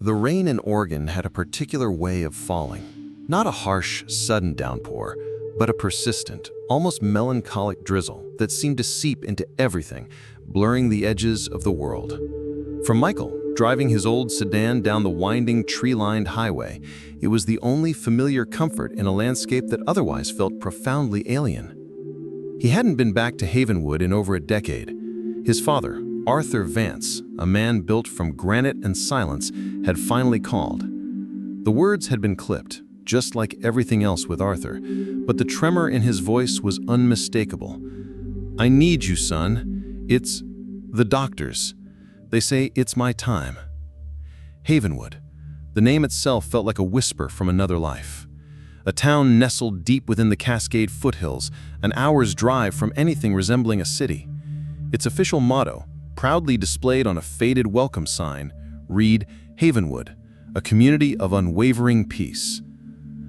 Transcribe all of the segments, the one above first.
The rain in Oregon had a particular way of falling. Not a harsh, sudden downpour, but a persistent, almost melancholic drizzle that seemed to seep into everything, blurring the edges of the world. For Michael, driving his old sedan down the winding, tree-lined highway, it was the only familiar comfort in a landscape that otherwise felt profoundly alien. He hadn't been back to Havenwood in over a decade. His father, Arthur Vance, a man built from granite and silence, had finally called. The words had been clipped, just like everything else with Arthur, but the tremor in his voice was unmistakable. "I need you, son. It's the doctors. They say it's my time." Havenwood. The name itself felt like a whisper from another life. A town nestled deep within the Cascade foothills, an hour's drive from anything resembling a city. Its official motto, proudly displayed on a faded welcome sign, read, "Havenwood, a community of unwavering peace."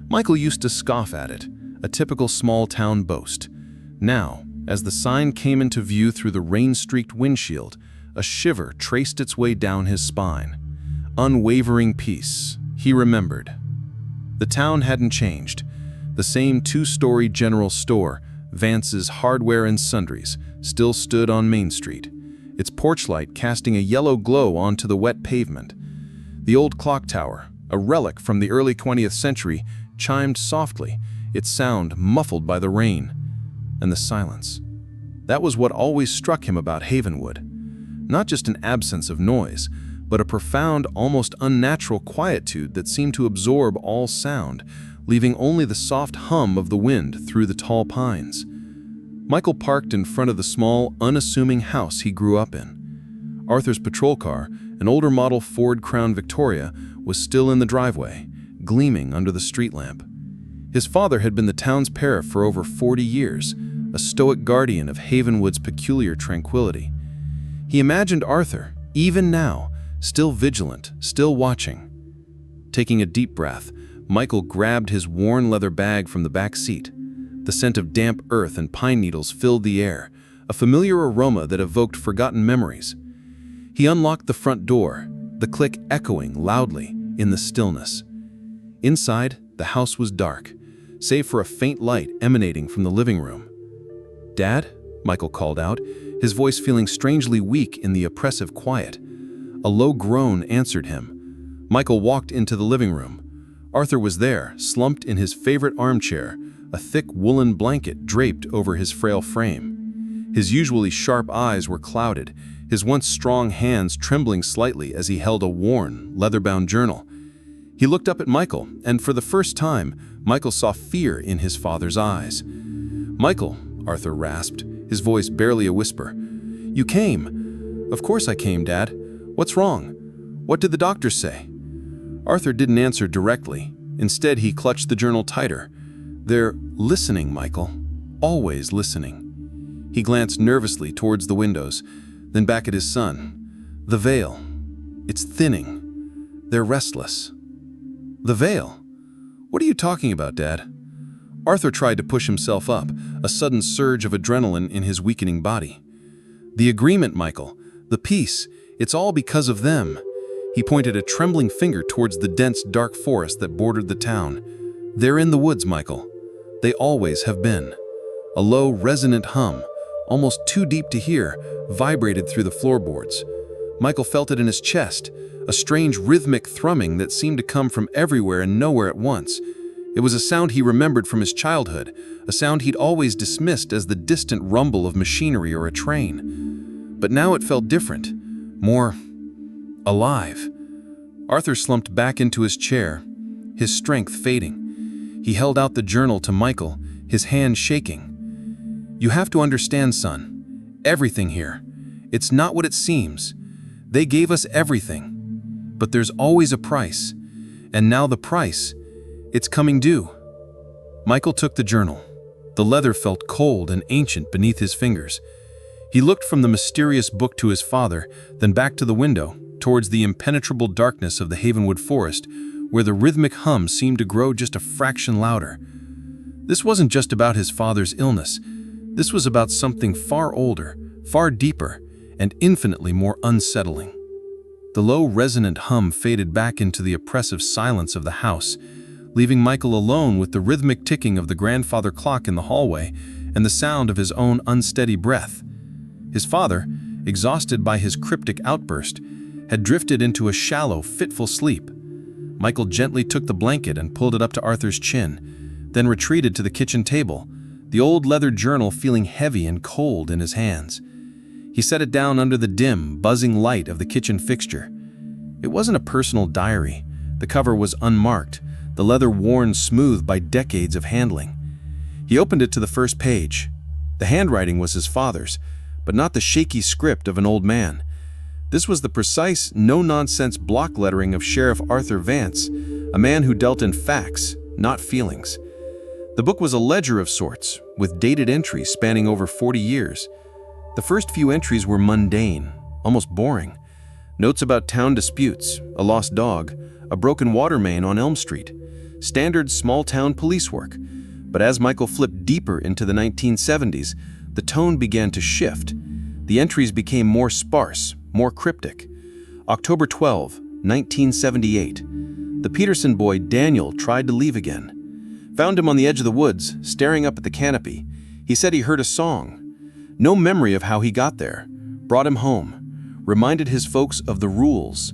Michael used to scoff at it, a typical small-town boast. Now, as the sign came into view through the rain-streaked windshield, a shiver traced its way down his spine. Unwavering peace, he remembered. The town hadn't changed. The same two-story general store, Vance's Hardware and Sundries, still stood on Main Street, its porch light casting a yellow glow onto the wet pavement. The old clock tower, a relic from the early 20th century, chimed softly, its sound muffled by the rain. And the silence. That was what always struck him about Havenwood. Not just an absence of noise, but a profound, almost unnatural quietude that seemed to absorb all sound, leaving only the soft hum of the wind through the tall pines. Michael parked in front of the small, unassuming house he grew up in. Arthur's patrol car, an older model Ford Crown Victoria, was still in the driveway, gleaming under the street lamp. His father had been the town's sheriff for over 40 years, a stoic guardian of Havenwood's peculiar tranquility. He imagined Arthur, even now, still vigilant, still watching. Taking a deep breath, Michael grabbed his worn leather bag from the back seat. The scent of damp earth and pine needles filled the air, a familiar aroma that evoked forgotten memories. He unlocked the front door, the click echoing loudly in the stillness. Inside, the house was dark, save for a faint light emanating from the living room. "Dad?" Michael called out, his voice feeling strangely weak in the oppressive quiet. A low groan answered him. Michael walked into the living room. Arthur was there, slumped in his favorite armchair, a thick woolen blanket draped over his frail frame. His usually sharp eyes were clouded, his once strong hands trembling slightly as he held a worn, leather-bound journal. He looked up at Michael, and for the first time, Michael saw fear in his father's eyes. "Michael," Arthur rasped, his voice barely a whisper. "You came." "Of course I came, Dad. What's wrong? What did the doctors say?" Arthur didn't answer directly. Instead, he clutched the journal tighter. "They're listening, Michael. Always listening." He glanced nervously towards the windows, then back at his son. "The veil. It's thinning. They're restless." "The veil? What are you talking about, Dad?" Arthur tried to push himself up, a sudden surge of adrenaline in his weakening body. "The agreement, Michael. The peace. It's all because of them." He pointed a trembling finger towards the dense, dark forest that bordered the town. "They're in the woods, Michael. They always have been." A low, resonant hum, almost too deep to hear, vibrated through the floorboards. Michael felt it in his chest, a strange rhythmic thrumming that seemed to come from everywhere and nowhere at once. It was a sound he remembered from his childhood, a sound he'd always dismissed as the distant rumble of machinery or a train. But now it felt different, more alive. Arthur slumped back into his chair, his strength fading. He held out the journal to Michael, his hand shaking. "You have to understand, son. Everything here. It's not what it seems. They gave us everything. But there's always a price. And now the price, it's coming due." Michael took the journal. The leather felt cold and ancient beneath his fingers. He looked from the mysterious book to his father, then back to the window, towards the impenetrable darkness of the Havenwood forest, where the rhythmic hum seemed to grow just a fraction louder. This wasn't just about his father's illness. This was about something far older, far deeper, and infinitely more unsettling. The low, resonant hum faded back into the oppressive silence of the house, leaving Michael alone with the rhythmic ticking of the grandfather clock in the hallway and the sound of his own unsteady breath. His father, exhausted by his cryptic outburst, had drifted into a shallow, fitful sleep. Michael gently took the blanket and pulled it up to Arthur's chin, then retreated to the kitchen table, the old leather journal feeling heavy and cold in his hands. He set it down under the dim, buzzing light of the kitchen fixture. It wasn't a personal diary. The cover was unmarked, the leather worn smooth by decades of handling. He opened it to the first page. The handwriting was his father's, but not the shaky script of an old man. This was the precise, no-nonsense block lettering of Sheriff Arthur Vance, a man who dealt in facts, not feelings. The book was a ledger of sorts, with dated entries spanning over 40 years. The first few entries were mundane, almost boring. Notes about town disputes, a lost dog, a broken water main on Elm Street. Standard small-town police work. But as Michael flipped deeper into the 1970s, the tone began to shift. The entries became more sparse, more cryptic. October 12, 1978. The Peterson boy Daniel tried to leave again. Found him on the edge of the woods, staring up at the canopy. He said he heard a song. No memory of how he got there. Brought him home. Reminded his folks of the rules.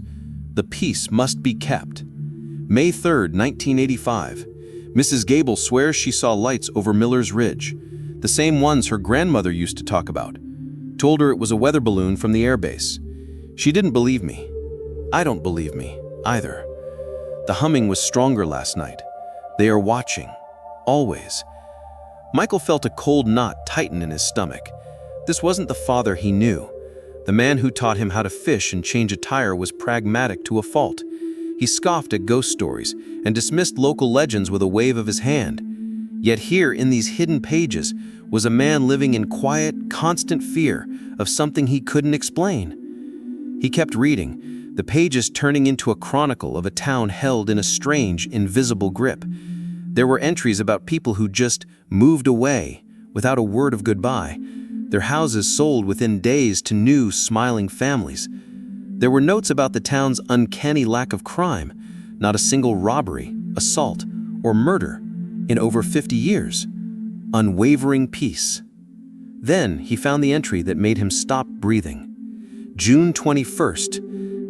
The peace must be kept. May 3, 1985. Mrs. Gable swears she saw lights over Miller's Ridge. The same ones her grandmother used to talk about. Told her it was a weather balloon from the airbase. She didn't believe me. I don't believe me, either. The humming was stronger last night. They are watching. Always. Michael felt a cold knot tighten in his stomach. This wasn't the father he knew. The man who taught him how to fish and change a tire was pragmatic to a fault. He scoffed at ghost stories and dismissed local legends with a wave of his hand. Yet here, in these hidden pages, was a man living in quiet, constant fear of something he couldn't explain. He kept reading, the pages turning into a chronicle of a town held in a strange, invisible grip. There were entries about people who just moved away without a word of goodbye. Their houses sold within days to new, smiling families. There were notes about the town's uncanny lack of crime, not a single robbery, assault, or murder in over 50 years. Unwavering peace. Then he found the entry that made him stop breathing. June 21st,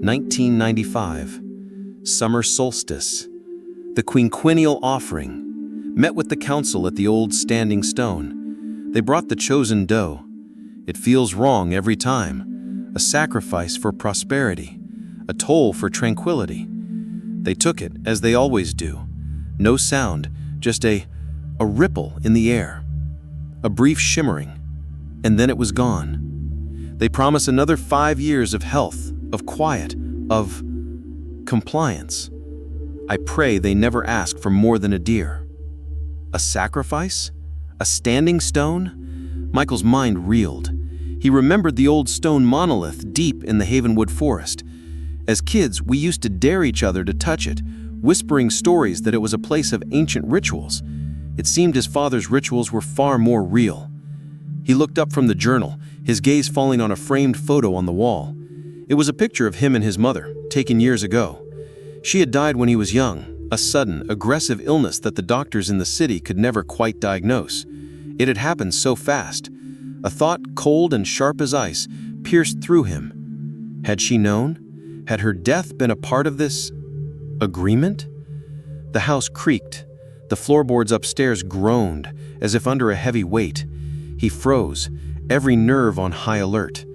1995. Summer solstice. The quinquennial offering. Met with the council at the old Standing Stone. They brought the chosen dough. It feels wrong every time. A sacrifice for prosperity. A toll for tranquility. They took it, as they always do. No sound, just a ripple in the air. A brief shimmering, and then it was gone. They promise another 5 years of health, of quiet, of compliance. I pray they never ask for more than a deer. A sacrifice? A standing stone? Michael's mind reeled. He remembered the old stone monolith deep in the Havenwood forest. As kids, we used to dare each other to touch it, whispering stories that it was a place of ancient rituals. It seemed his father's rituals were far more real. He looked up from the journal, his gaze falling on a framed photo on the wall. It was a picture of him and his mother, taken years ago. She had died when he was young, a sudden, aggressive illness that the doctors in the city could never quite diagnose. It had happened so fast. A thought, cold and sharp as ice, pierced through him. Had she known? Had her death been a part of this agreement? The house creaked. The floorboards upstairs groaned, as if under a heavy weight. He froze, every nerve on high alert.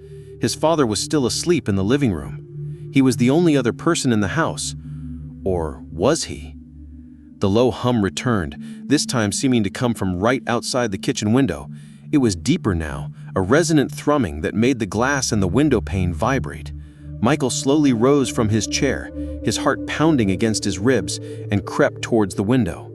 His father was still asleep in the living room. He was the only other person in the house. Or was he? The low hum returned, this time seeming to come from right outside the kitchen window. It was deeper now, a resonant thrumming that made the glass and the window pane vibrate. Michael slowly rose from his chair, his heart pounding against his ribs, and crept towards the window.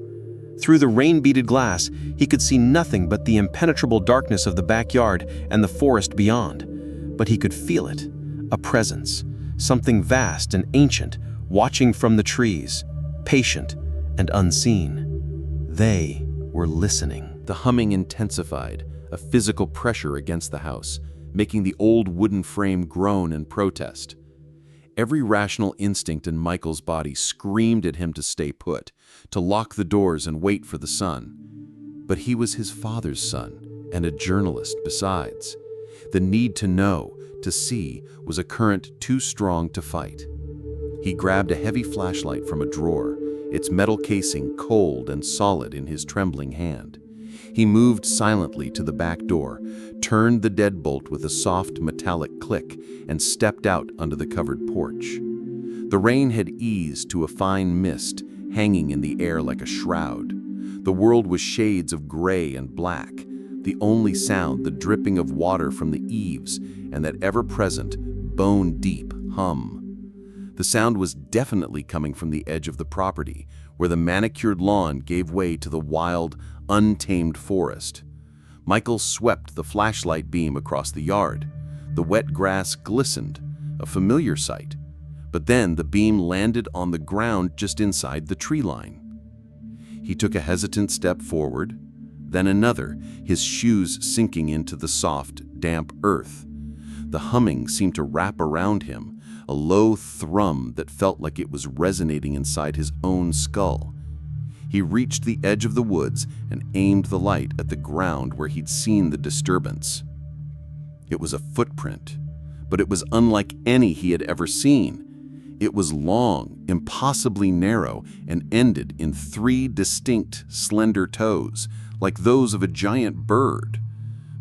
Through the rain-beaded glass, he could see nothing but the impenetrable darkness of the backyard and the forest beyond. But he could feel it, a presence, something vast and ancient, watching from the trees, patient and unseen. They were listening. The humming intensified, a physical pressure against the house, making the old wooden frame groan in protest. Every rational instinct in Michael's body screamed at him to stay put, to lock the doors and wait for the sun. But he was his father's son, and a journalist besides. The need to know, to see, was a current too strong to fight. He grabbed a heavy flashlight from a drawer, its metal casing cold and solid in his trembling hand. He moved silently to the back door, turned the deadbolt with a soft metallic click, and stepped out onto the covered porch. The rain had eased to a fine mist, hanging in the air like a shroud. The world was shades of gray and black, the only sound the dripping of water from the eaves and that ever-present, bone-deep hum. The sound was definitely coming from the edge of the property, where the manicured lawn gave way to the wild, untamed forest. Michael swept the flashlight beam across the yard. The wet grass glistened, a familiar sight. But then the beam landed on the ground just inside the tree line. He took a hesitant step forward, then another, his shoes sinking into the soft, damp earth. The humming seemed to wrap around him, a low thrum that felt like it was resonating inside his own skull. He reached the edge of the woods and aimed the light at the ground where he'd seen the disturbance. It was a footprint, but it was unlike any he had ever seen. It was long, impossibly narrow, and ended in 3 distinct, slender toes, like those of a giant bird.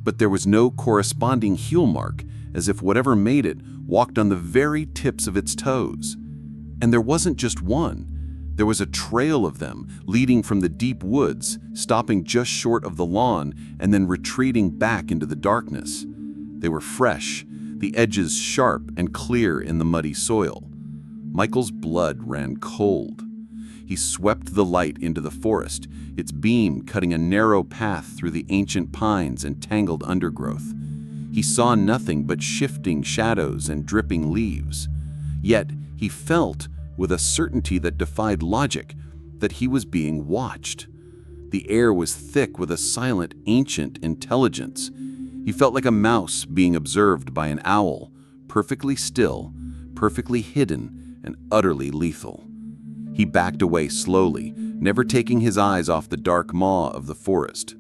But there was no corresponding heel mark, as if whatever made it walked on the very tips of its toes. And there wasn't just one. There was a trail of them leading from the deep woods, stopping just short of the lawn and then retreating back into the darkness. They were fresh, the edges sharp and clear in the muddy soil. Michael's blood ran cold. He swept the light into the forest, its beam cutting a narrow path through the ancient pines and tangled undergrowth. He saw nothing but shifting shadows and dripping leaves. Yet he felt, with a certainty that defied logic, that he was being watched. The air was thick with a silent, ancient intelligence. He felt like a mouse being observed by an owl, perfectly still, perfectly hidden, and utterly lethal. He backed away slowly, never taking his eyes off the dark maw of the forest.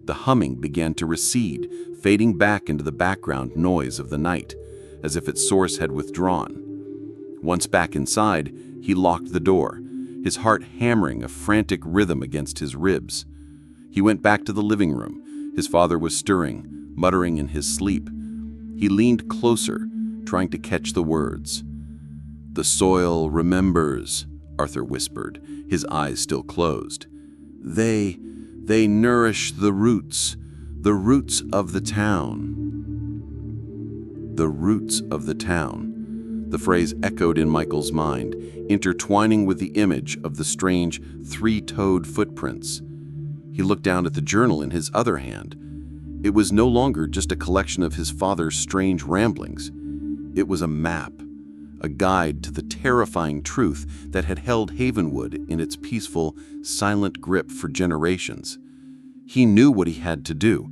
The humming began to recede, fading back into the background noise of the night, as if its source had withdrawn. Once back inside, he locked the door, his heart hammering a frantic rhythm against his ribs. He went back to the living room. His father was stirring, muttering in his sleep. He leaned closer, trying to catch the words. "The soil remembers," Arthur whispered, his eyes still closed. They nourish the roots of the town." The roots of the town. The phrase echoed in Michael's mind, intertwining with the image of the strange 3-toed footprints. He looked down at the journal in his other hand. It was no longer just a collection of his father's strange ramblings. It was a map, a guide to the terrifying truth that had held Havenwood in its peaceful, silent grip for generations. He knew what he had to do.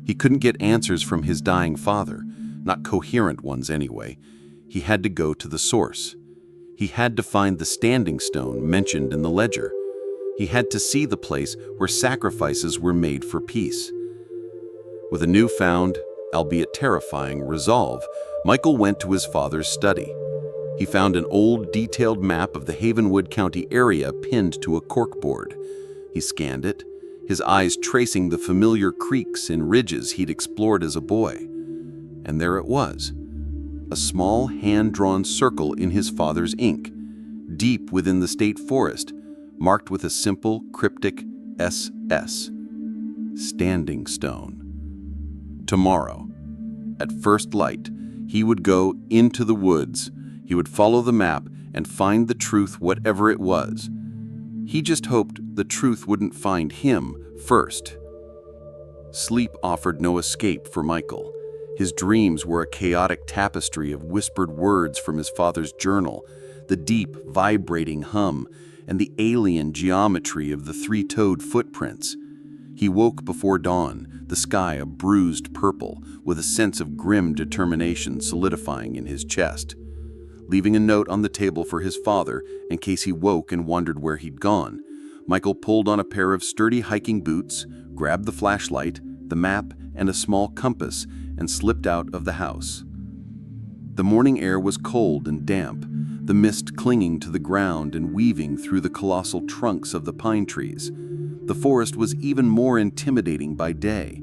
He couldn't get answers from his dying father, not coherent ones anyway. He had to go to the source. He had to find the standing stone mentioned in the ledger. He had to see the place where sacrifices were made for peace. With a newfound, albeit terrifying, resolve, Michael went to his father's study. He found an old, detailed map of the Havenwood County area pinned to a corkboard. He scanned it, his eyes tracing the familiar creeks and ridges he'd explored as a boy. And there it was, a small hand-drawn circle in his father's ink, deep within the state forest, marked with a simple, cryptic SS. Standing stone. Tomorrow, at first light, he would go into the woods. He would follow the map and find the truth, whatever it was. He just hoped the truth wouldn't find him first. Sleep offered no escape for Michael. His dreams were a chaotic tapestry of whispered words from his father's journal, the deep, vibrating hum, and the alien geometry of the 3-toed footprints. He woke before dawn, the sky a bruised purple, with a sense of grim determination solidifying in his chest. leaving a note on the table for his father in case he woke and wondered where he'd gone. Michael pulled on a pair of sturdy hiking boots, grabbed the flashlight, the map, and a small compass, and slipped out of the house. The morning air was cold and damp, the mist clinging to the ground and weaving through the colossal trunks of the pine trees. The forest was even more intimidating by day.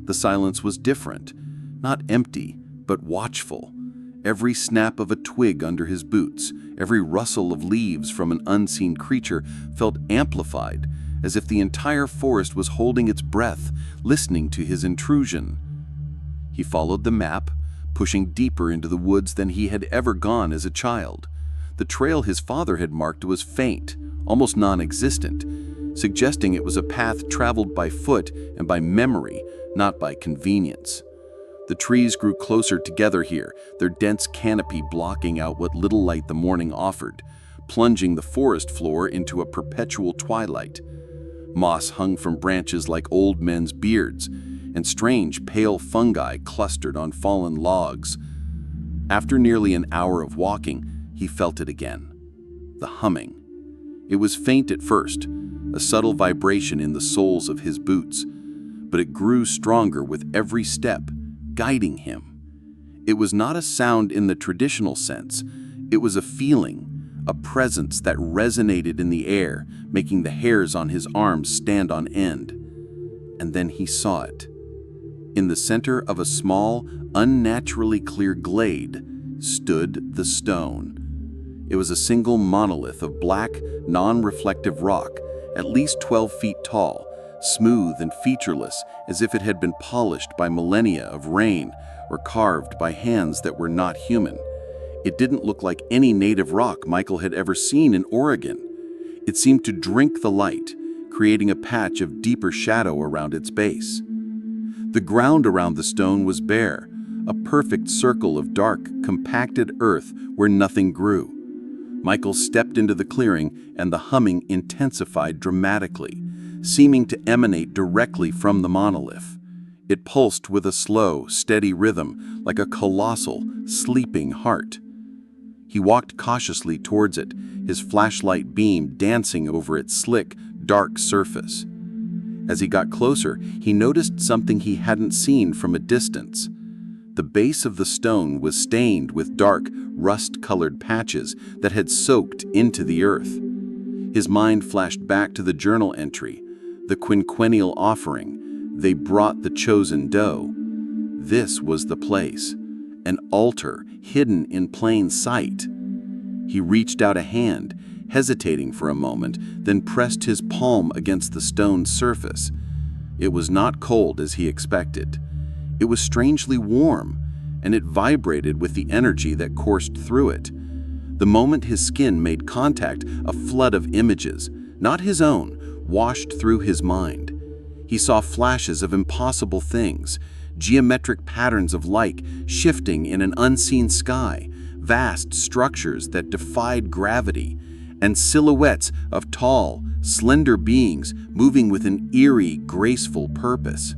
The silence was different, not empty, but watchful. Every snap of a twig under his boots, every rustle of leaves from an unseen creature felt amplified, as if the entire forest was holding its breath, listening to his intrusion. He followed the map, pushing deeper into the woods than he had ever gone as a child. The trail his father had marked was faint, almost non-existent, suggesting it was a path traveled by foot and by memory, not by convenience. The trees grew closer together here, their dense canopy blocking out what little light the morning offered, plunging the forest floor into a perpetual twilight. Moss hung from branches like old men's beards, and strange pale fungi clustered on fallen logs. After nearly an hour of walking, he felt it again. The humming. It was faint at first, a subtle vibration in the soles of his boots, but it grew stronger with every step, guiding him. It was not a sound in the traditional sense. It was a feeling, a presence that resonated in the air, making the hairs on his arms stand on end. And then he saw it. In the center of a small, unnaturally clear glade stood the stone. It was a single monolith of black, non-reflective rock, at least 12 feet tall, smooth and featureless as if it had been polished by millennia of rain or carved by hands that were not human. It didn't look like any native rock Michael had ever seen in Oregon. It seemed to drink the light, creating a patch of deeper shadow around its base. The ground around the stone was bare, a perfect circle of dark, compacted earth where nothing grew. Michael stepped into the clearing, and the humming intensified dramatically, seeming to emanate directly from the monolith. It pulsed with a slow, steady rhythm, like a colossal, sleeping heart. He walked cautiously towards it, his flashlight beam dancing over its slick, dark surface. As he got closer, he noticed something he hadn't seen from a distance. The base of the stone was stained with dark, rust-colored patches that had soaked into the earth. His mind flashed back to the journal entry, the quinquennial offering. They brought the chosen dough. This was the place, an altar hidden in plain sight. He reached out a hand, hesitating for a moment, then pressed his palm against the stone's surface. It was not cold as he expected. It was strangely warm, and it vibrated with the energy that coursed through it. The moment his skin made contact, a flood of images, not his own, washed through his mind. He saw flashes of impossible things, geometric patterns of light shifting in an unseen sky, vast structures that defied gravity, and silhouettes of tall, slender beings moving with an eerie, graceful purpose.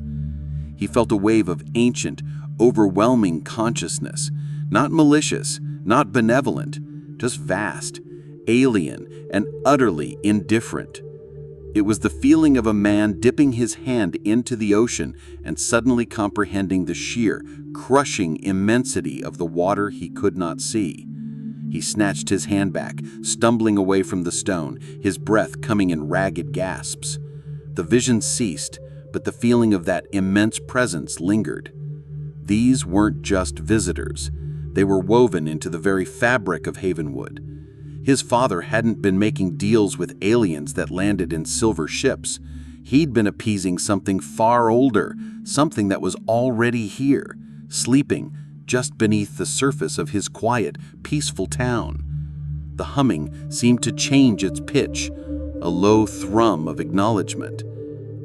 He felt a wave of ancient, overwhelming consciousness, not malicious, not benevolent, just vast, alien, and utterly indifferent. It was the feeling of a man dipping his hand into the ocean and suddenly comprehending the sheer, crushing immensity of the water he could not see. He snatched his hand back, stumbling away from the stone, his breath coming in ragged gasps. The vision ceased, but the feeling of that immense presence lingered. These weren't just visitors. They were woven into the very fabric of Havenwood. His father hadn't been making deals with aliens that landed in silver ships. He'd been appeasing something far older, something that was already here, sleeping just beneath the surface of his quiet, peaceful town. The humming seemed to change its pitch, a low thrum of acknowledgement.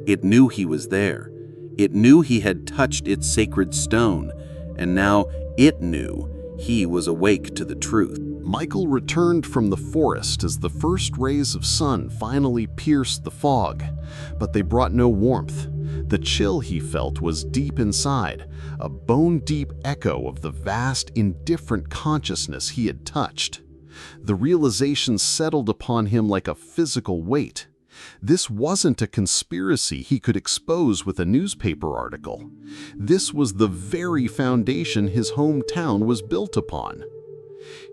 It knew he was there. It knew he had touched its sacred stone, and now it knew he was awake to the truth. Michael returned from the forest as the first rays of sun finally pierced the fog, but they brought no warmth. The chill he felt was deep inside, a bone-deep echo of the vast, indifferent consciousness he had touched. The realization settled upon him like a physical weight. This wasn't a conspiracy he could expose with a newspaper article. This was the very foundation his hometown was built upon.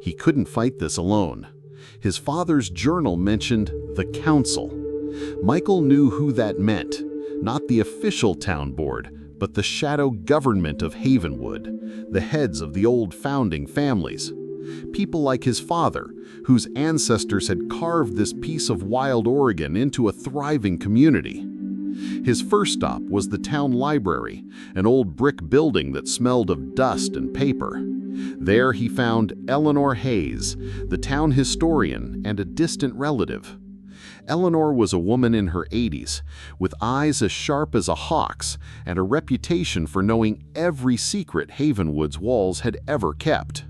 He couldn't fight this alone. His father's journal mentioned the council. Michael knew who that meant. Not the official town board, but the shadow government of Havenwood, the heads of the old founding families. People like his father, whose ancestors had carved this piece of wild Oregon into a thriving community. His first stop was the town library, an old brick building that smelled of dust and paper. There he found Eleanor Hayes, the town historian and a distant relative. Eleanor was a woman in her 80s, with eyes as sharp as a hawk's and a reputation for knowing every secret Havenwood's walls had ever kept.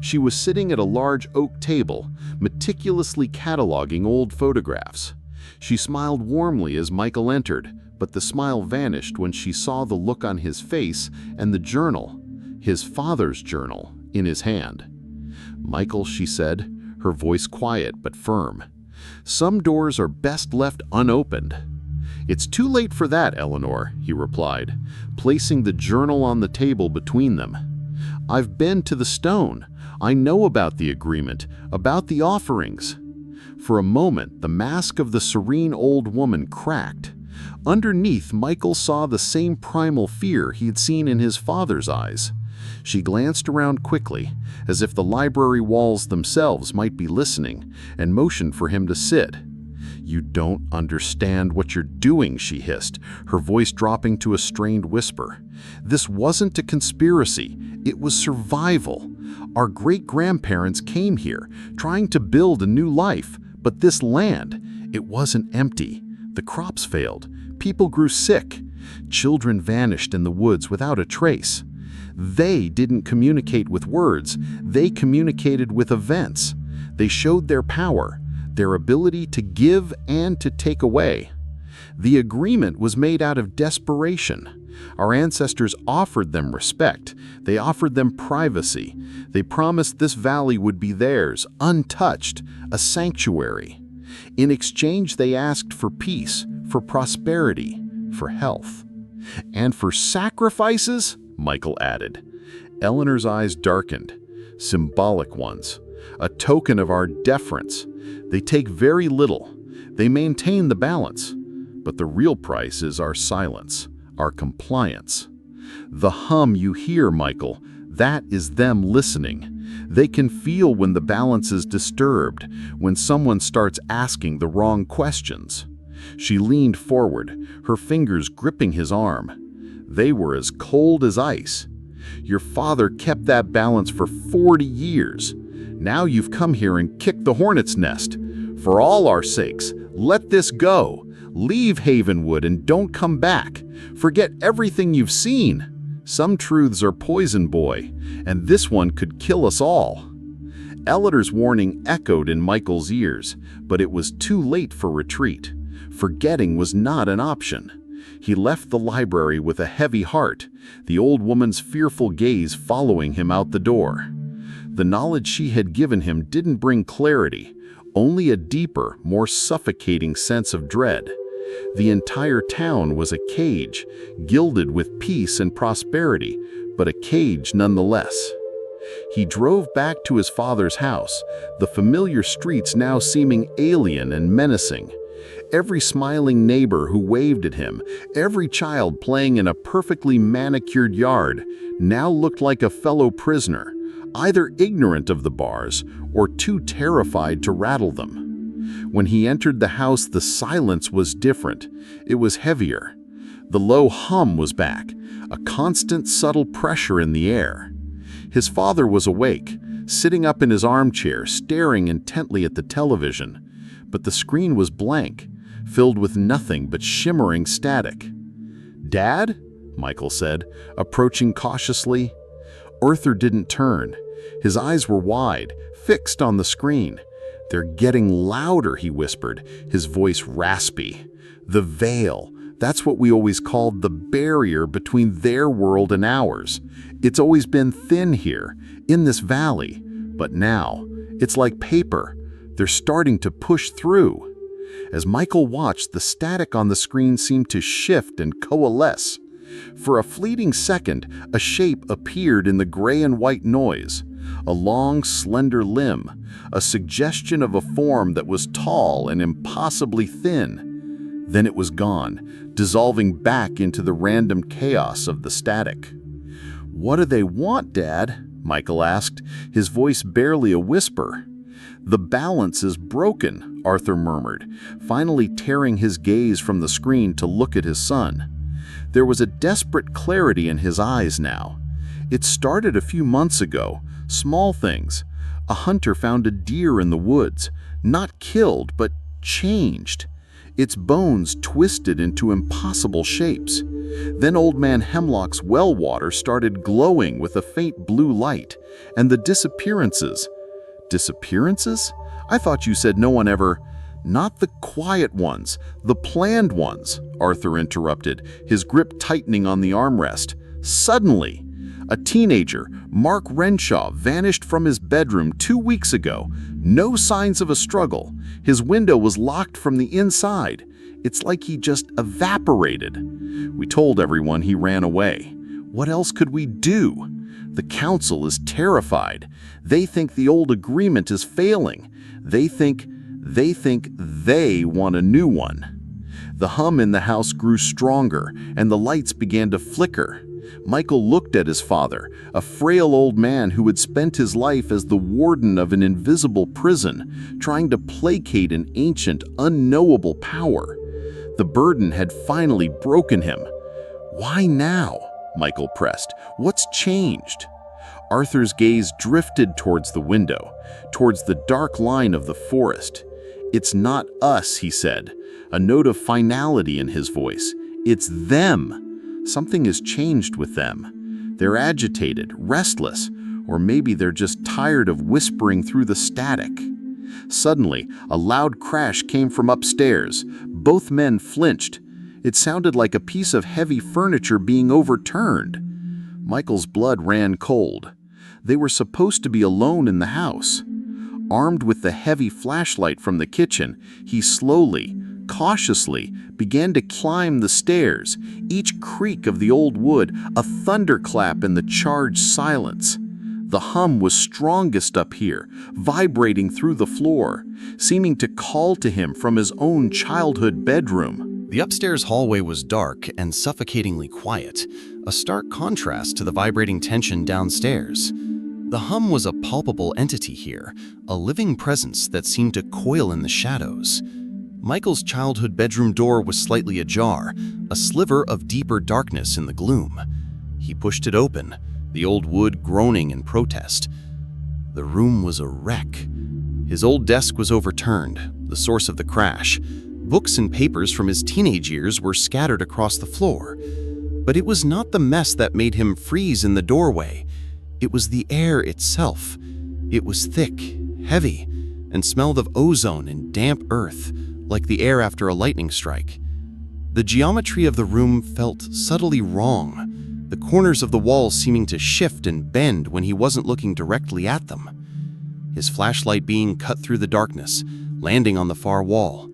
She was sitting at a large oak table, meticulously cataloging old photographs. She smiled warmly as Michael entered, but the smile vanished when she saw the look on his face and the journal, his father's journal, in his hand. "Michael," she said, her voice quiet but firm, "some doors are best left unopened." "It's too late for that, Eleanor," he replied, placing the journal on the table between them. "I've been to the stone. I know about the agreement, about the offerings." For a moment, the mask of the serene old woman cracked. Underneath, Michael saw the same primal fear he had seen in his father's eyes. She glanced around quickly, as if the library walls themselves might be listening, and motioned for him to sit. "You don't understand what you're doing," she hissed, her voice dropping to a strained whisper. "This wasn't a conspiracy, it was survival. Our great-grandparents came here, trying to build a new life, but this land, it wasn't empty. The crops failed, people grew sick, children vanished in the woods without a trace. They didn't communicate with words, they communicated with events. They showed their power, their ability to give and to take away. The agreement was made out of desperation. Our ancestors offered them respect. They offered them privacy. They promised this valley would be theirs, untouched, a sanctuary. In exchange, they asked for peace, for prosperity, for health. And for sacrifices?" Michael added. Eleanor's eyes darkened. "Symbolic ones. A token of our deference. They take very little. They maintain the balance. But the real price is our silence, our compliance. The hum you hear, Michael, that is them listening. They can feel when the balance is disturbed, when someone starts asking the wrong questions." She leaned forward, her fingers gripping his arm. They were as cold as ice. "Your father kept that balance for 40 years. Now you've come here and kicked the hornet's nest. For all our sakes, let this go. Leave Havenwood and don't come back. Forget everything you've seen. Some truths are poison, boy, and this one could kill us all." Eleanor's warning echoed in Michael's ears, but it was too late for retreat. Forgetting was not an option. He left the library with a heavy heart, the old woman's fearful gaze following him out the door. The knowledge she had given him didn't bring clarity, only a deeper, more suffocating sense of dread. The entire town was a cage, gilded with peace and prosperity, but a cage nonetheless. He drove back to his father's house, the familiar streets now seeming alien and menacing. Every smiling neighbor who waved at him, every child playing in a perfectly manicured yard, now looked like a fellow prisoner, either ignorant of the bars or too terrified to rattle them. When he entered the house, the silence was different. It was heavier. The low hum was back, a constant subtle pressure in the air. His father was awake, sitting up in his armchair, staring intently at the television. But the screen was blank, filled with nothing but shimmering static. "Dad?" Michael said, approaching cautiously. Arthur didn't turn. His eyes were wide, fixed on the screen. "They're getting louder," he whispered, his voice raspy. "The veil, That's what we always called the barrier between their world and ours. It's always been thin here, in this valley. But now, it's like paper. They're starting to push through. As Michael watched, the static on the screen seemed to shift and coalesce. For a fleeting second, a shape appeared in the gray and white noise. A long, slender limb, a suggestion of a form that was tall and impossibly thin. Then it was gone, dissolving back into the random chaos of the static. "What do they want, Dad?" Michael asked, his voice barely a whisper. "The balance is broken," Arthur murmured, finally tearing his gaze from the screen to look at his son. There was a desperate clarity in his eyes now. It started a few months ago, small things. A hunter found a deer in the woods, not killed, but changed. Its bones twisted into impossible shapes. Then Old Man Hemlock's well water started glowing with a faint blue light, and the disappearances. Disappearances? I thought you said no one ever... "Not the quiet ones, the planned ones," Arthur interrupted, his grip tightening on the armrest. "Suddenly, a teenager, Mark Renshaw, vanished from his bedroom 2 weeks ago. No signs of a struggle. His window was locked from the inside. It's like he just evaporated. We told everyone he ran away. What else could we do? The council is terrified. They think the old agreement is failing. They think they want a new one." The hum in the house grew stronger, and the lights began to flicker. Michael looked at his father, a frail old man who had spent his life as the warden of an invisible prison, trying to placate an ancient, unknowable power. The burden had finally broken him. "Why now?" Michael pressed. "What's changed?" Arthur's gaze drifted towards the window, towards the dark line of the forest. "It's not us," he said, a note of finality in his voice. "It's them. Something has changed with them. They're agitated, restless, or maybe they're just tired of whispering through the static." Suddenly, a loud crash came from upstairs. Both men flinched. It sounded like a piece of heavy furniture being overturned. Michael's blood ran cold. They were supposed to be alone in the house. Armed with the heavy flashlight from the kitchen, he slowly, cautiously, began to climb the stairs, each creak of the old wood a thunderclap in the charged silence. The hum was strongest up here, vibrating through the floor, seeming to call to him from his own childhood bedroom. The upstairs hallway was dark and suffocatingly quiet, a stark contrast to the vibrating tension downstairs. The hum was a palpable entity here, a living presence that seemed to coil in the shadows. Michael's childhood bedroom door was slightly ajar, a sliver of deeper darkness in the gloom. He pushed it open, the old wood groaning in protest. The room was a wreck. His old desk was overturned, the source of the crash. Books and papers from his teenage years were scattered across the floor. But it was not the mess that made him freeze in the doorway. It was the air itself. It was thick, heavy, and smelled of ozone and damp earth, like the air after a lightning strike. The geometry of the room felt subtly wrong, the corners of the walls seeming to shift and bend when he wasn't looking directly at them. His flashlight being cut through the darkness, landing on the far wall.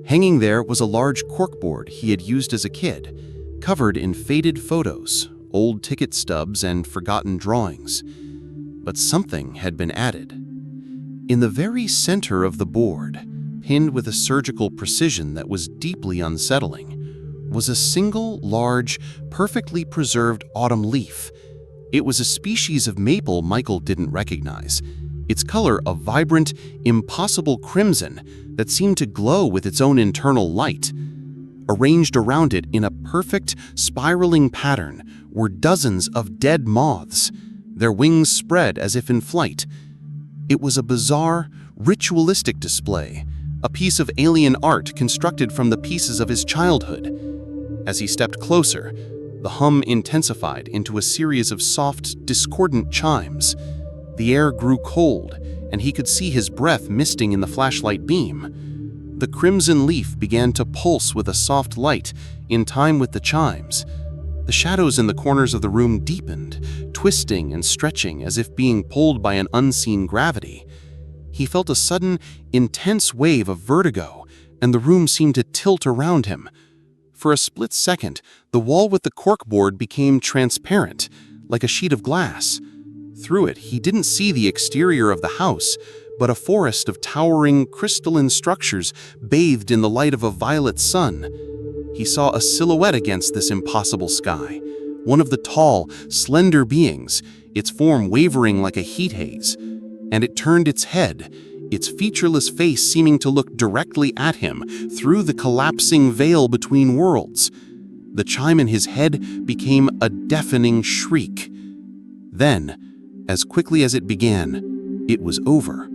Hanging there was a large corkboard he had used as a kid, covered in faded photos, old ticket stubs, and forgotten drawings. But something had been added. In the very center of the board, pinned with a surgical precision that was deeply unsettling, was a single, large, perfectly preserved autumn leaf. It was a species of maple Michael didn't recognize, its color a vibrant, impossible crimson that seemed to glow with its own internal light. Arranged around it in a perfect, spiraling pattern were dozens of dead moths, their wings spread as if in flight. It was a bizarre, ritualistic display, a piece of alien art constructed from the pieces of his childhood. As he stepped closer, the hum intensified into a series of soft, discordant chimes. The air grew cold, and he could see his breath misting in the flashlight beam. The crimson leaf began to pulse with a soft light in time with the chimes. The shadows in the corners of the room deepened, twisting and stretching as if being pulled by an unseen gravity. He felt a sudden, intense wave of vertigo, and the room seemed to tilt around him. For a split second, the wall with the corkboard became transparent, like a sheet of glass. Through it, he didn't see the exterior of the house, but a forest of towering, crystalline structures bathed in the light of a violet sun. He saw a silhouette against this impossible sky, one of the tall, slender beings, its form wavering like a heat haze. And it turned its head, its featureless face seeming to look directly at him through the collapsing veil between worlds. The chime in his head became a deafening shriek. Then, as quickly as it began, it was over.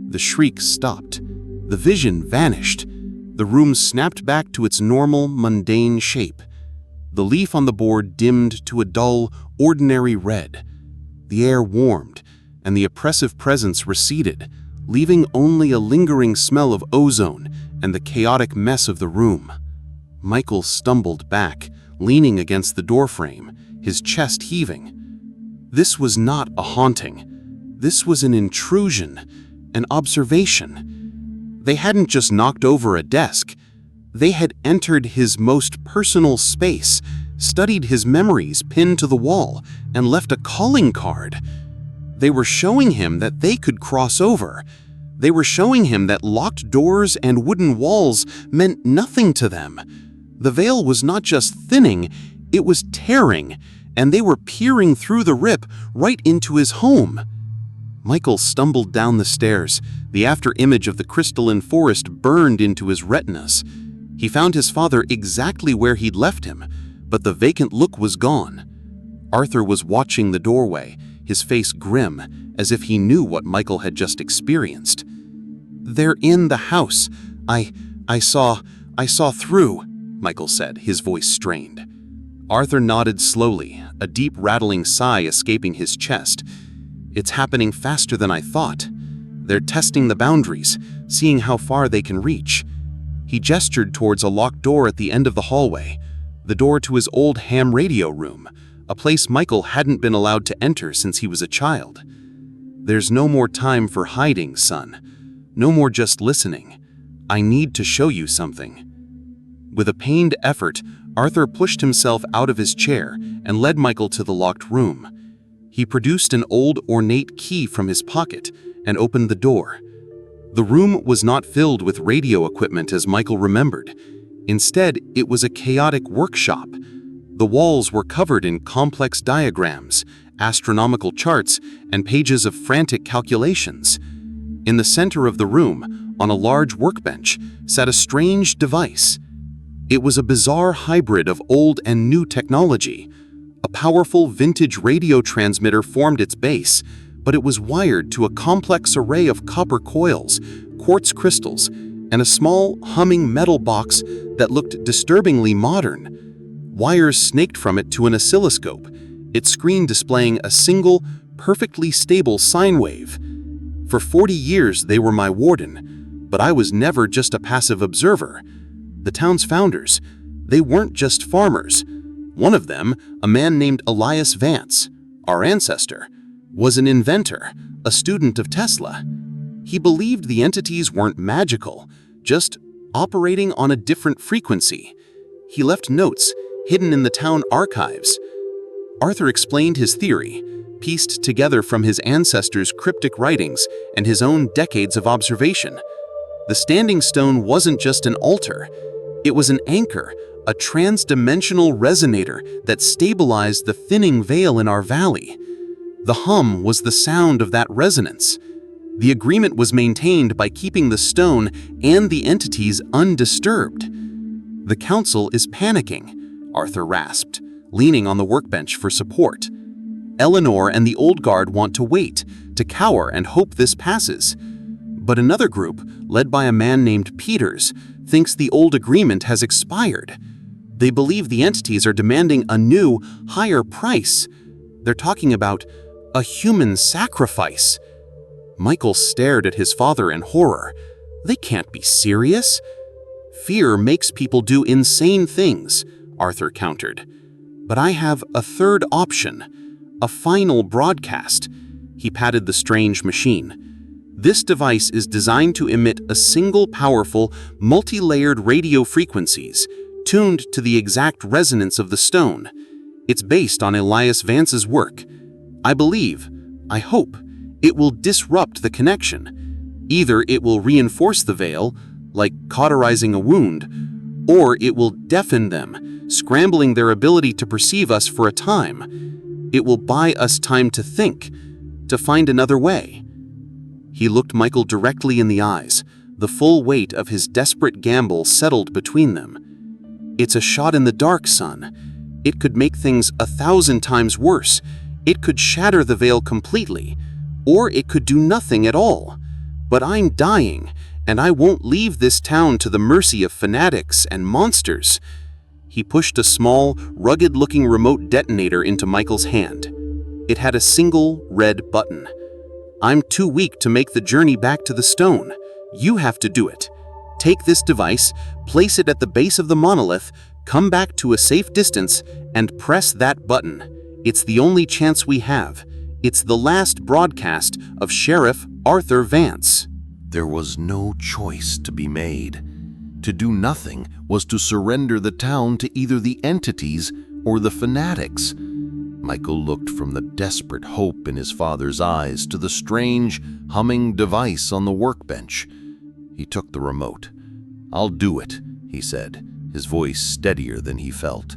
The shriek stopped. The vision vanished. The room snapped back to its normal, mundane shape. The leaf on the board dimmed to a dull, ordinary red. The air warmed, and the oppressive presence receded, leaving only a lingering smell of ozone and the chaotic mess of the room. Michael stumbled back, leaning against the doorframe, his chest heaving. This was not a haunting. This was an intrusion, an observation. They hadn't just knocked over a desk. They had entered his most personal space, studied his memories pinned to the wall, and left a calling card. They were showing him that they could cross over. They were showing him that locked doors and wooden walls meant nothing to them. The veil was not just thinning, it was tearing, and they were peering through the rip right into his home. Michael stumbled down the stairs. The after-image of the crystalline forest burned into his retinas. He found his father exactly where he'd left him, but the vacant look was gone. Arthur was watching the doorway, his face grim, as if he knew what Michael had just experienced. "They're in the house. I saw through," Michael said, his voice strained. Arthur nodded slowly, a deep rattling sigh escaping his chest. "It's happening faster than I thought. They're testing the boundaries, seeing how far they can reach." He gestured towards a locked door at the end of the hallway, the door to his old ham radio room, a place Michael hadn't been allowed to enter since he was a child. "There's no more time for hiding, son. No more just listening. I need to show you something." With a pained effort, Arthur pushed himself out of his chair and led Michael to the locked room. He produced an old, ornate key from his pocket and opened the door. The room was not filled with radio equipment as Michael remembered. Instead, it was a chaotic workshop. The walls were covered in complex diagrams, astronomical charts, and pages of frantic calculations. In the center of the room, on a large workbench, sat a strange device. It was a bizarre hybrid of old and new technology. A powerful vintage radio transmitter formed its base, but it was wired to a complex array of copper coils, quartz crystals, and a small, humming metal box that looked disturbingly modern. Wires snaked from it to an oscilloscope, its screen displaying a single, perfectly stable sine wave. For 40 years they were my warden, but I was never just a passive observer. The town's founders, they weren't just farmers. One of them, a man named Elias Vance, our ancestor, was an inventor, a student of Tesla. He believed the entities weren't magical, just operating on a different frequency. He left notes hidden in the town archives. Arthur explained his theory, pieced together from his ancestors' cryptic writings and his own decades of observation. The standing stone wasn't just an altar. It was an anchor, a trans-dimensional resonator that stabilized the thinning veil in our valley. The hum was the sound of that resonance. The agreement was maintained by keeping the stone and the entities undisturbed. "The council is panicking," Arthur rasped, leaning on the workbench for support. "Eleanor and the old guard want to wait, to cower and hope this passes. But another group, led by a man named Peters, thinks the old agreement has expired. They believe the entities are demanding a new, higher price. They're talking about a human sacrifice." Michael stared at his father in horror. They can't be serious. Fear makes people do insane things, Arthur countered. But I have a third option, a final broadcast. He patted the strange machine. This device is designed to emit a single powerful, multi-layered radio frequencies, tuned to the exact resonance of the stone. It's based on Elias Vance's work. I believe, I hope, it will disrupt the connection. Either it will reinforce the veil, like cauterizing a wound, or it will deafen them, scrambling their ability to perceive us for a time. It will buy us time to think, to find another way. He looked Michael directly in the eyes. The full weight of his desperate gamble settled between them. It's a shot in the dark, son. It could make things 1,000 times worse. It could shatter the veil completely, or it could do nothing at all. But I'm dying, and I won't leave this town to the mercy of fanatics and monsters. He pushed a small, rugged-looking remote detonator into Michael's hand. It had a single red button. I'm too weak to make the journey back to the stone. You have to do it. Take this device, place it at the base of the monolith, come back to a safe distance, and press that button. It's the only chance we have. It's the last broadcast of Sheriff Arthur Vance. There was no choice to be made. To do nothing was to surrender the town to either the entities or the fanatics. Michael looked from the desperate hope in his father's eyes to the strange, humming device on the workbench. He took the remote. "I'll do it," he said, his voice steadier than he felt.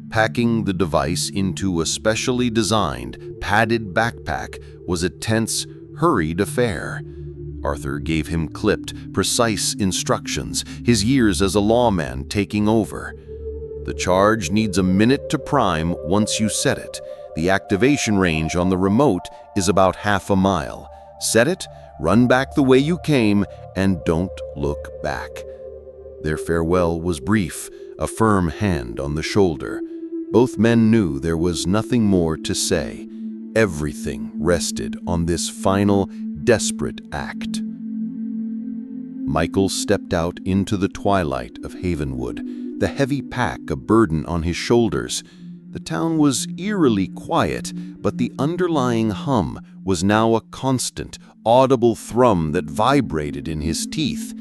Packing the device into a specially designed, padded backpack was a tense, hurried affair. Arthur gave him clipped, precise instructions, his years as a lawman taking over. The charge needs a minute to prime once you set it. The activation range on the remote is about half a mile. Set it, run back the way you came, and don't look back. Their farewell was brief, a firm hand on the shoulder. Both men knew there was nothing more to say. Everything rested on this final, desperate act. Michael stepped out into the twilight of Havenwood, the heavy pack a burden on his shoulders. The town was eerily quiet, but the underlying hum was now a constant, audible thrum that vibrated in his teeth.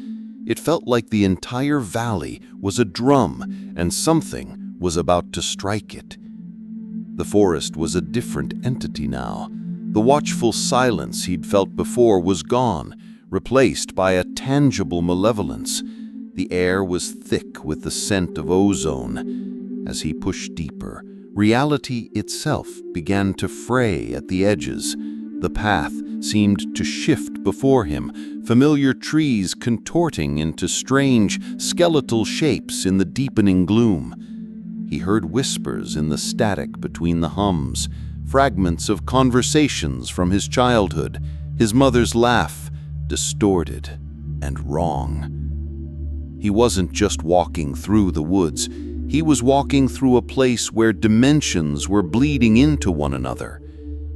It felt like the entire valley was a drum, and something was about to strike it. The forest was a different entity now. The watchful silence he'd felt before was gone, replaced by a tangible malevolence. The air was thick with the scent of ozone. As he pushed deeper, reality itself began to fray at the edges. The path seemed to shift before him, familiar trees contorting into strange, skeletal shapes in the deepening gloom. He heard whispers in the static between the hums, fragments of conversations from his childhood, his mother's laugh, distorted and wrong. He wasn't just walking through the woods. He was walking through a place where dimensions were bleeding into one another.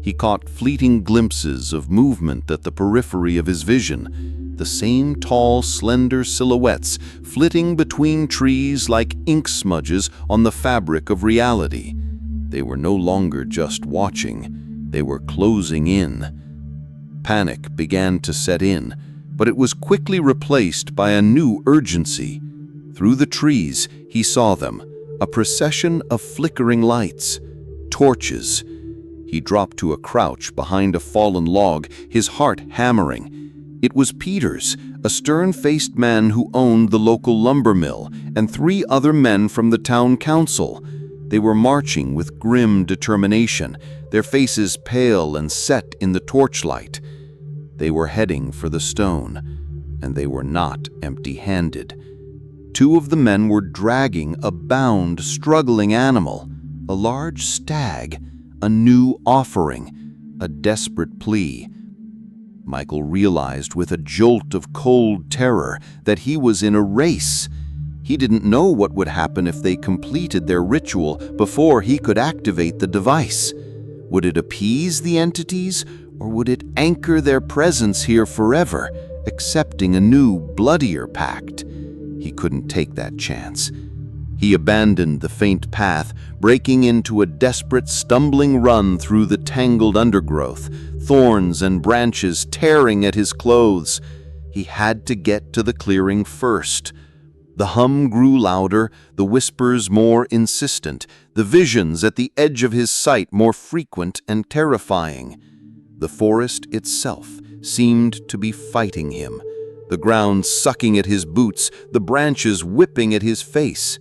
He caught fleeting glimpses of movement at the periphery of his vision, the same tall, slender silhouettes flitting between trees like ink smudges on the fabric of reality. They were no longer just watching, they were closing in. Panic began to set in, but it was quickly replaced by a new urgency. Through the trees, he saw them, a procession of flickering lights, torches. He dropped to a crouch behind a fallen log, his heart hammering. It was Peters, a stern-faced man who owned the local lumber mill, and 3 other men from the town council. They were marching with grim determination, their faces pale and set in the torchlight. They were heading for the stone, and they were not empty-handed. 2 of the men were dragging a bound, struggling animal, a large stag, a new offering, a desperate plea. Michael realized with a jolt of cold terror that he was in a race. He didn't know what would happen if they completed their ritual before he could activate the device. Would it appease the entities, or would it anchor their presence here forever, accepting a new, bloodier pact. He couldn't take that chance. He abandoned the faint path, breaking into a desperate, stumbling run through the tangled undergrowth, thorns and branches tearing at his clothes. He had to get to the clearing first. The hum grew louder, the whispers more insistent, the visions at the edge of his sight more frequent and terrifying. The forest itself seemed to be fighting him, the ground sucking at his boots, the branches whipping at his face.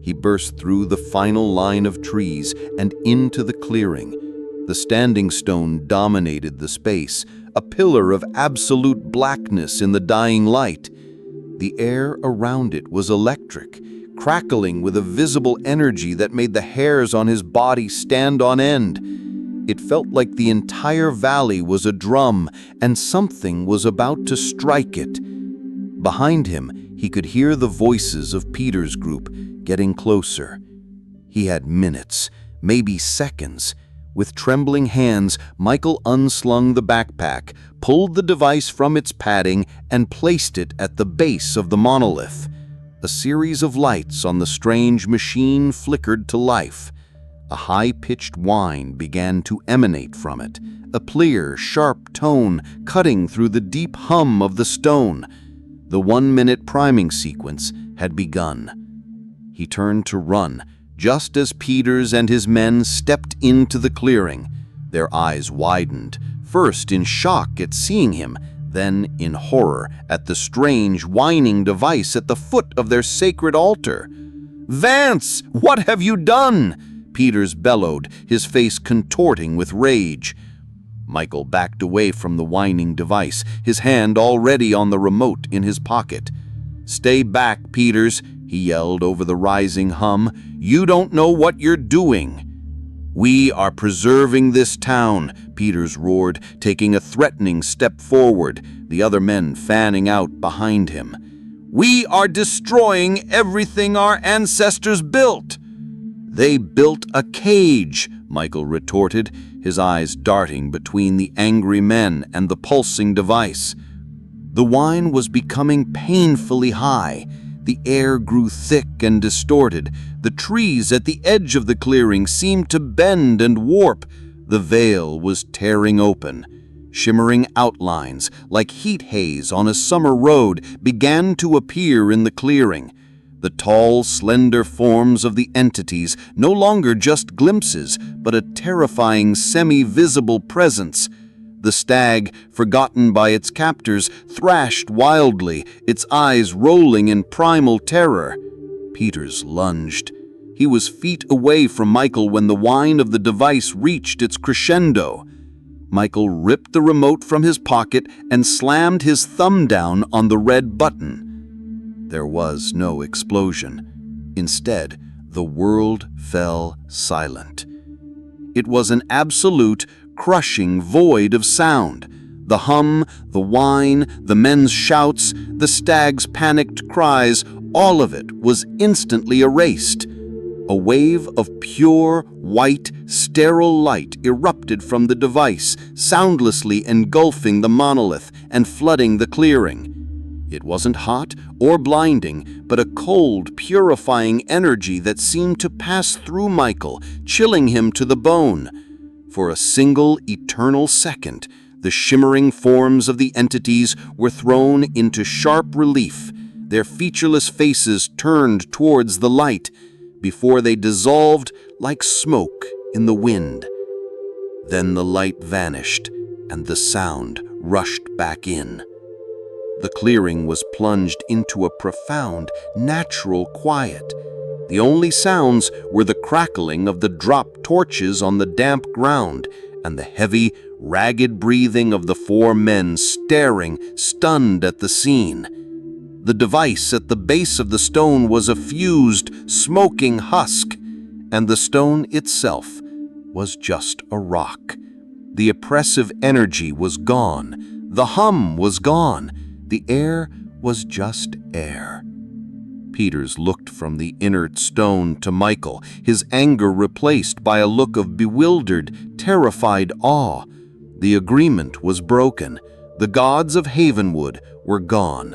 He burst through the final line of trees and into the clearing. The standing stone dominated the space, a pillar of absolute blackness in the dying light. The air around it was electric, crackling with a visible energy that made the hairs on his body stand on end. It felt like the entire valley was a drum, and something was about to strike it. Behind him, he could hear the voices of Peter's group getting closer. He had minutes, maybe seconds. With trembling hands, Michael unslung the backpack, pulled the device from its padding, and placed it at the base of the monolith. A series of lights on the strange machine flickered to life. A high-pitched whine began to emanate from it, a clear, sharp tone cutting through the deep hum of the stone. The 1-minute priming sequence had begun. He turned to run, just as Peters and his men stepped into the clearing. Their eyes widened, first in shock at seeing him, then in horror at the strange, whining device at the foot of their sacred altar. "Vance, what have you done?" Peters bellowed, his face contorting with rage. Michael backed away from the whining device, his hand already on the remote in his pocket. "Stay back, Peters," he yelled over the rising hum. "You don't know what you're doing." "We are preserving this town," Peters roared, taking a threatening step forward, the other men fanning out behind him. "We are destroying everything our ancestors built." "They built a cage," Michael retorted, his eyes darting between the angry men and the pulsing device. The whine was becoming painfully high. The air grew thick and distorted. The trees at the edge of the clearing seemed to bend and warp. The veil was tearing open. Shimmering outlines, like heat haze on a summer road, began to appear in the clearing. The tall, slender forms of the entities, no longer just glimpses, but a terrifying, semi-visible presence. The stag, forgotten by its captors, thrashed wildly, its eyes rolling in primal terror. Peters lunged. He was feet away from Michael when the whine of the device reached its crescendo. Michael ripped the remote from his pocket and slammed his thumb down on the red button. There was no explosion. Instead, the world fell silent. It was an absolute, crushing void of sound. The hum, the whine, the men's shouts, the stag's panicked cries, all of it was instantly erased. A wave of pure, white, sterile light erupted from the device, soundlessly engulfing the monolith and flooding the clearing. It wasn't hot or blinding, but a cold, purifying energy that seemed to pass through Michael, chilling him to the bone. For a single, eternal second, the shimmering forms of the entities were thrown into sharp relief, their featureless faces turned towards the light, before they dissolved like smoke in the wind. Then the light vanished, and the sound rushed back in. The clearing was plunged into a profound, natural quiet. The only sounds were the crackling of the dropped torches on the damp ground and the heavy, ragged breathing of the 4 men staring, stunned at the scene. The device at the base of the stone was a fused, smoking husk, and the stone itself was just a rock. The oppressive energy was gone. The hum was gone. The air was just air. Peters looked from the inert stone to Michael, his anger replaced by a look of bewildered, terrified awe. The agreement was broken. The gods of Havenwood were gone.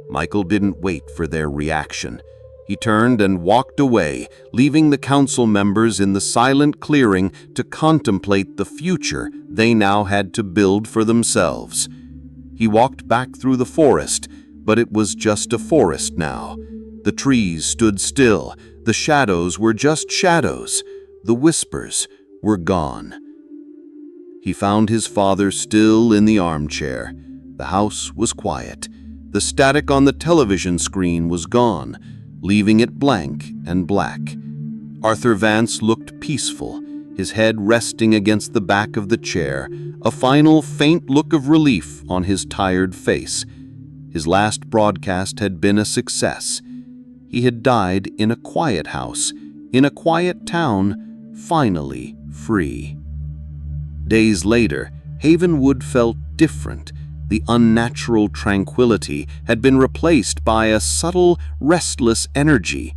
Michael didn't wait for their reaction. He turned and walked away, leaving the council members in the silent clearing to contemplate the future they now had to build for themselves. He walked back through the forest, but it was just a forest now. The trees stood still. The shadows were just shadows. The whispers were gone. He found his father still in the armchair. The house was quiet. The static on the television screen was gone, leaving it blank and black. Arthur Vance looked peaceful, his head resting against the back of the chair, a final faint look of relief on his tired face. His last broadcast had been a success. He had died in a quiet house, in a quiet town, finally free. Days later, Havenwood felt different. The unnatural tranquility had been replaced by a subtle, restless energy.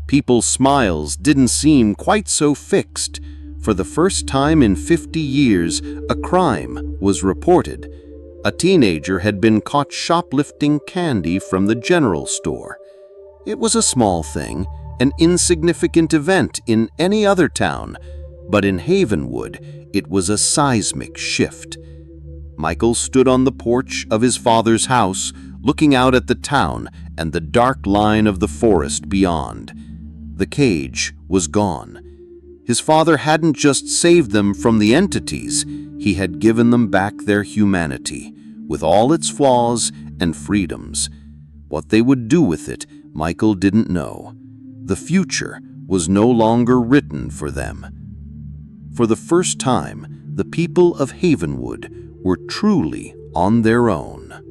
People's smiles didn't seem quite so fixed. For the first time in 50 years, a crime was reported. A teenager had been caught shoplifting candy from the general store. It was a small thing, an insignificant event in any other town, but in Havenwood, it was a seismic shift. Michael stood on the porch of his father's house, looking out at the town and the dark line of the forest beyond. The cage was gone. His father hadn't just saved them from the entities, he had given them back their humanity, with all its flaws and freedoms. What they would do with it, Michael didn't know. The future was no longer written for them. For the first time, the people of Havenwood were truly on their own.